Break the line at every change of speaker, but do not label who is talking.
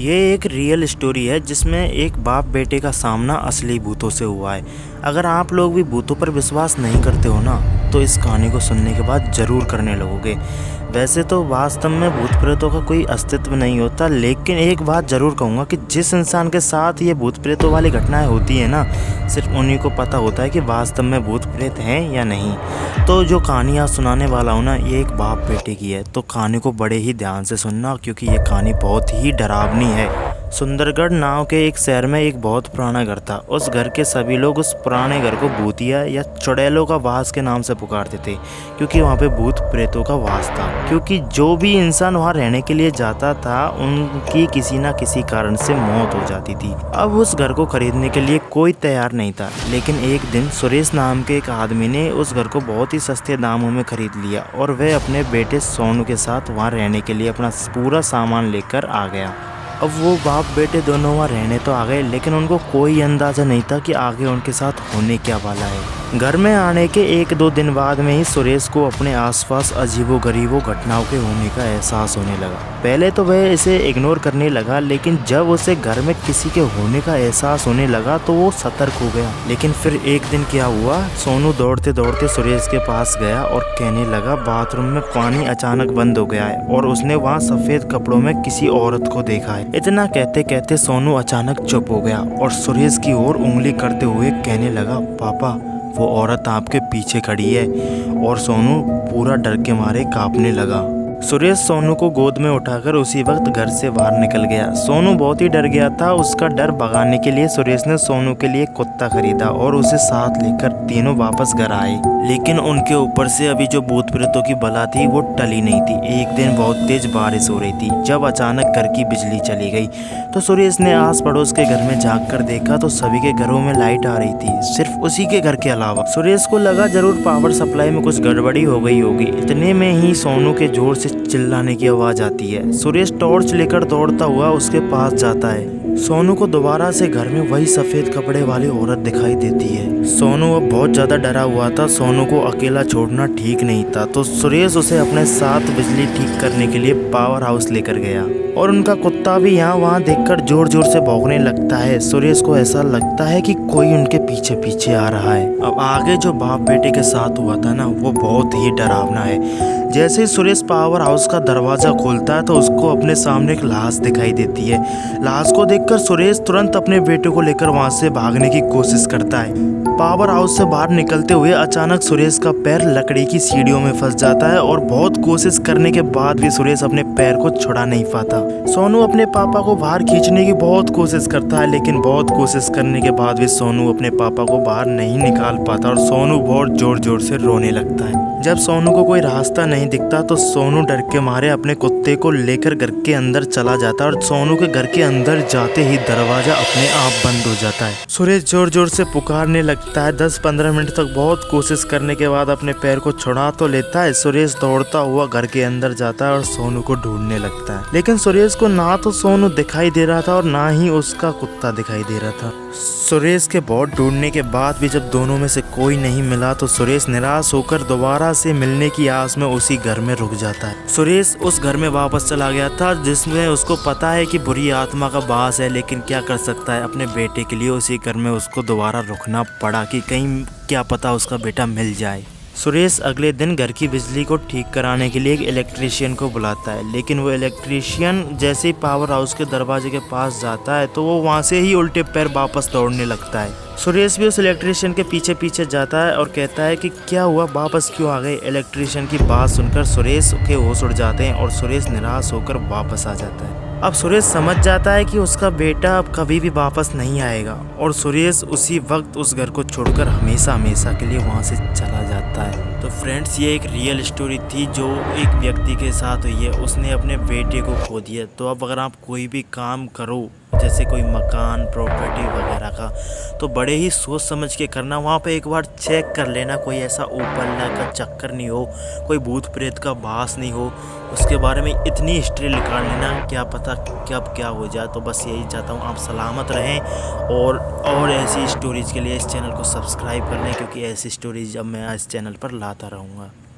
ये एक real story है जिसमें एक बाप बेटे का सामना असली भूतों से हुआ है। अगर आप लोग भी भूतों पर विश्वास नहीं करते हो ना, तो इस कहानी को सुनने के बाद ज़रूर करने लगोगे। वैसे तो वास्तव में भूत प्रेतों का कोई अस्तित्व नहीं होता, लेकिन एक बात ज़रूर कहूँगा कि जिस इंसान के साथ ये भूत प्रेतों वाली घटनाएं होती हैं ना, सिर्फ उन्हीं को पता होता है कि वास्तव में भूत प्रेत हैं या नहीं। तो जो कहानी आज सुनाने वाला हूँ ना, ये एक बाप बेटे की है। तो कहानी को बड़े ही ध्यान से सुनना, क्योंकि ये कहानी बहुत ही डरावनी है। सुंदरगढ़ नाव के एक शहर में एक बहुत पुराना घर था। उस घर के सभी लोग उस पुराने घर को भूतिया या चुड़ैलों का वास के नाम से पुकारते थे, क्योंकि वहाँ पे भूत प्रेतों का वास था। क्योंकि जो भी इंसान वहाँ रहने के लिए जाता था, उनकी किसी न किसी कारण से मौत हो जाती थी। अब उस घर को खरीदने के लिए कोई तैयार नहीं था, लेकिन एक दिन सुरेश नाम के एक आदमी ने उस घर को बहुत ही सस्ते दामों में खरीद लिया और वह अपने बेटे सोनू के साथ वहाँ रहने के लिए अपना पूरा सामान लेकर आ गया। अब वो बाप बेटे दोनों वहाँ रहने तो आ गए, लेकिन उनको कोई अंदाज़ा नहीं था कि आगे उनके साथ होने क्या वाला है। घर में आने के 1-2 दिन बाद में ही सुरेश को अपने आसपास अजीबो-गरीबो घटनाओं के होने का एहसास होने लगा। पहले तो वह इसे इग्नोर करने लगा, लेकिन जब उसे घर में किसी के होने का एहसास होने लगा तो वो सतर्क हो गया। लेकिन फिर एक दिन क्या हुआ, सोनू दौड़ते दौड़ते सुरेश के पास गया और कहने लगा बाथरूम में पानी अचानक बंद हो गया है और उसने वहाँ सफ़ेद कपड़ों में किसी औरत को देखा है। इतना कहते कहते सोनू अचानक चुप हो गया और सुरेश की ओर उंगली करते हुए कहने लगा, पापा वो औरत आपके पीछे खड़ी है। और सोनू पूरा डर के मारे कांपने लगा। सुरेश सोनू को गोद में उठाकर उसी वक्त घर से बाहर निकल गया। सोनू बहुत ही डर गया था। उसका डर भगाने के लिए सुरेश ने सोनू के लिए कुत्ता खरीदा और उसे साथ लेकर तीनों वापस घर आए। लेकिन उनके ऊपर से अभी जो भूत प्रेतों की बला थी वो टली नहीं थी। एक दिन बहुत तेज बारिश हो रही थी। जब अचानक घर की बिजली चली गई तो सुरेश ने आस पड़ोस के घर में झाँक कर देखा तो सभी के घरों में लाइट आ रही थी, सिर्फ उसी के घर के अलावा। सुरेश को लगा जरूर पावर सप्लाई में कुछ गड़बड़ी हो गई होगी। इतने में ही सोनू के जोर से चिल्लाने की आवाज आती है। सुरेश टॉर्च लेकर दौड़ता हुआ उसके पास जाता है। सोनू को दोबारा से घर में वही सफेद कपड़े वाली औरत दिखाई देती है। सोनू अब बहुत ज्यादा डरा हुआ था। सोनू को अकेला छोड़ना ठीक नहीं था, तो सुरेश उसे अपने साथ बिजली ठीक करने के लिए पावर हाउस लेकर गया और उनका कुत्ता भी यहाँ वहाँ देखकर जोर जोर से भौंकने लगता है। सुरेश को ऐसा लगता है कि कोई उनके पीछे पीछे आ रहा है। अब आगे जो बाप बेटे के साथ हुआ था ना, वो बहुत ही डरावना है। जैसे ही सुरेश पावर हाउस का दरवाजा खोलता है तो उसको अपने सामने एक लाश दिखाई देती है। लाश को देखकर सुरेश तुरंत अपने बेटे को लेकर वहां से भागने की कोशिश करता है। पावर हाउस से बाहर निकलते हुए अचानक सुरेश का पैर लकड़ी की सीढ़ियों में फंस जाता है और बहुत कोशिश करने के बाद भी सुरेश अपने पैर को छुड़ा नहीं पाता। सोनू अपने पापा को बाहर खींचने की बहुत कोशिश करता है, लेकिन बहुत कोशिश करने के बाद भी सोनू अपने पापा को बाहर नहीं निकाल पाता और सोनू बहुत जोर जोर से रोने लगता है। जब सोनू को कोई रास्ता नहीं दिखता तो सोनू डर के मारे अपने कुत्ते को लेकर घर के अंदर चला जाता है और सोनू के घर के अंदर जाते ही दरवाजा अपने आप बंद हो जाता है। सुरेश जोर जोर से पुकारने लगता है। 10-15 मिनट तक बहुत कोशिश करने के बाद अपने पैर को छुड़ा तो लेता है। सुरेश दौड़ता हुआ घर के अंदर जाता है और सोनू को ढूंढने लगता है, लेकिन सुरेश को ना तो सोनू दिखाई दे रहा था और ना ही उसका कुत्ता दिखाई दे रहा था। सुरेश के बहुत ढूंढने के बाद भी जब दोनों में से कोई नहीं मिला तो सुरेश निराश होकर दोबारा से मिलने की आस में उसी घर में रुक जाता है। सुरेश उस घर में वापस चला गया था जिसमें उसको पता है कि बुरी आत्मा का वास है, लेकिन क्या कर सकता है, अपने बेटे के लिए उसी घर में उसको दोबारा रुकना पड़ा कि कहीं क्या पता उसका बेटा मिल जाए। सुरेश अगले दिन घर की बिजली को ठीक कराने के लिए एक इलेक्ट्रीशियन को बुलाता है, लेकिन वो इलेक्ट्रीशियन जैसे ही पावर हाउस के दरवाजे के पास जाता है तो वो वहाँ से ही उल्टे पैर वापस दौड़ने लगता है। सुरेश भी उस इलेक्ट्रीशियन के पीछे पीछे जाता है और कहता है कि क्या हुआ, वापस क्यों आ गए। इलेक्ट्रीशियन की बात सुनकर सुरेश के होश उड़ जाते हैं और सुरेश निराश होकर वापस आ जाता है। अब सुरेश समझ जाता है कि उसका बेटा अब कभी भी वापस नहीं आएगा और सुरेश उसी वक्त उस घर को छोड़कर हमेशा हमेशा के लिए वहाँ से चला जाता है। तो फ्रेंड्स, ये एक रियल स्टोरी थी जो एक व्यक्ति के साथ हुई है। उसने अपने बेटे को खो दिया। तो अब अगर आप कोई भी काम करो, जैसे कोई मकान, प्रॉपर्टी वगैरह का, तो बड़े ही सोच समझ के करना। वहाँ पे एक बार चेक कर लेना कोई ऐसा ऊपर का चक्कर नहीं हो, कोई भूत प्रेत का वास नहीं हो। उसके बारे में इतनी हिस्ट्री निकाल लेना, क्या पता कब क्या हो जाए। तो बस यही चाहता हूँ आप सलामत रहें और ऐसी स्टोरीज़ के लिए इस चैनल को सब्सक्राइब कर लें, क्योंकि ऐसी स्टोरीज अब मैं इस चैनल पर लाता रहूँगा।